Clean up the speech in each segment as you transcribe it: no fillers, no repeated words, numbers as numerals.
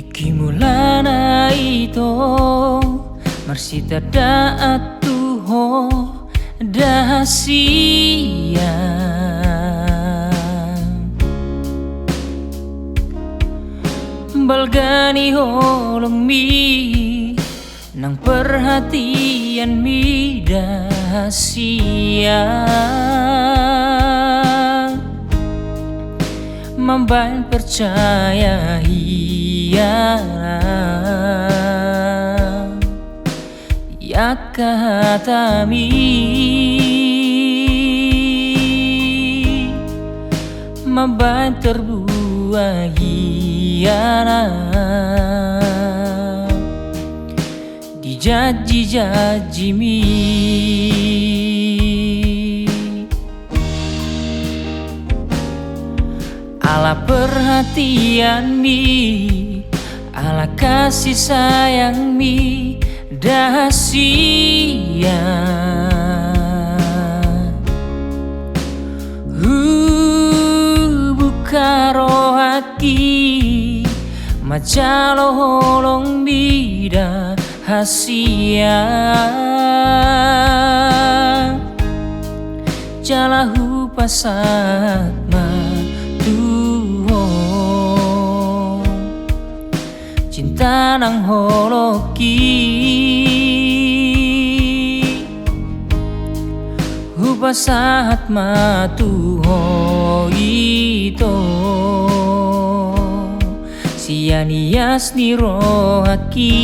Kikimulana ito marsita daat tuho dahsia balgani holong mi nang perhatian mi dahsia membain percaya ya katami membain terbuah dijanji-janji mi ala perhatian mi, ala kasih sayang mi dahsia buka roh hati macalo holong mi dahsia jalahu pasat cinta nang holoki hupasahat matuho ito sianias ni rohaki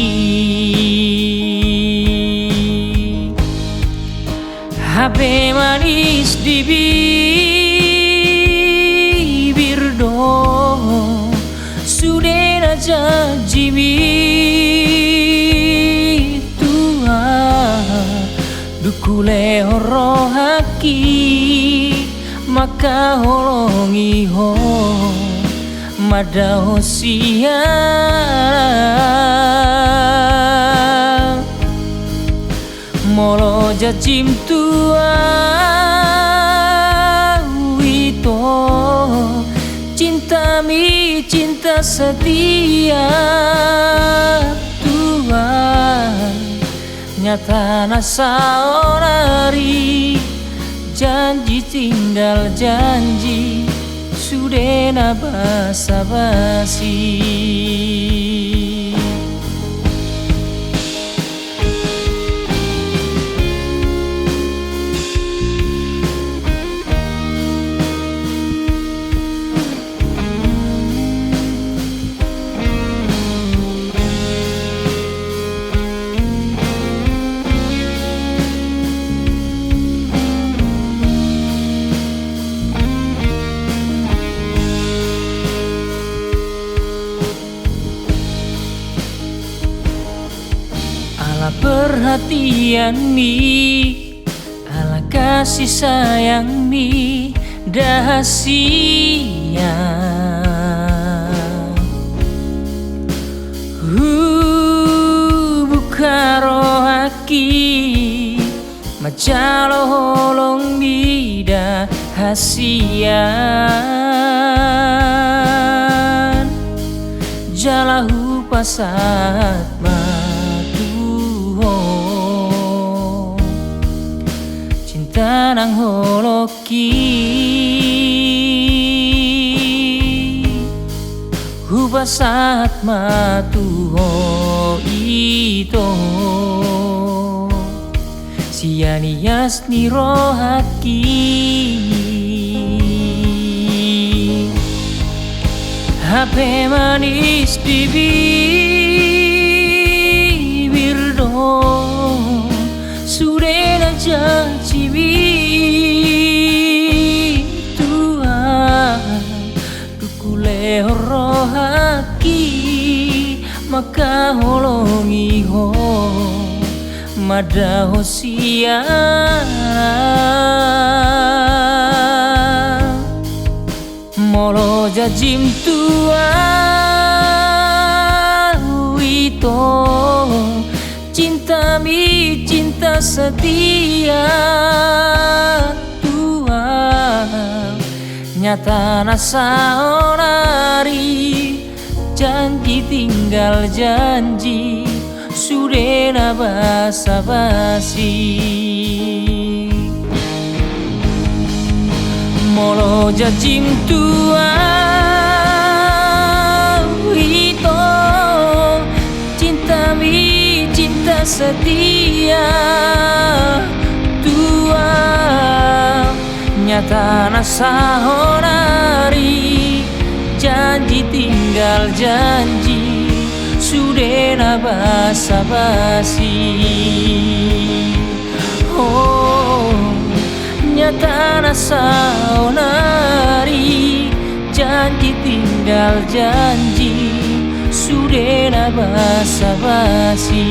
HP manis di bibir dong sudah janji mi Tuhan dukule horo haki maka holongi ho madaho siang molo jajim Tuhan wito cinta mi cinta setia Tuhan nyata nasa onari janji tinggal janji sudah na basa-basi perhatian mi, ala kasih sayang mi dahsia buka roh haki macalo holong mi dahsia jalahu pasat cinta nang holoki hubasat matuho ito sianias ni rohaki HP manis di bibir dong sudah janji mi Tuhan dukule horo haki maka holongi ho madaho siang molo jajim Tuhan wito cinta mi cinta setia Tuhan nyata nasa onari janji tinggal janji, sudah na basa-basi. Molo jajim tua itu cinta mi cinta setia tua nyata nasa honari, janji tinggal janji, sudah na basa-basi. Oh, nyata nasa honari, janji tinggal janji, sudah na basa-basi.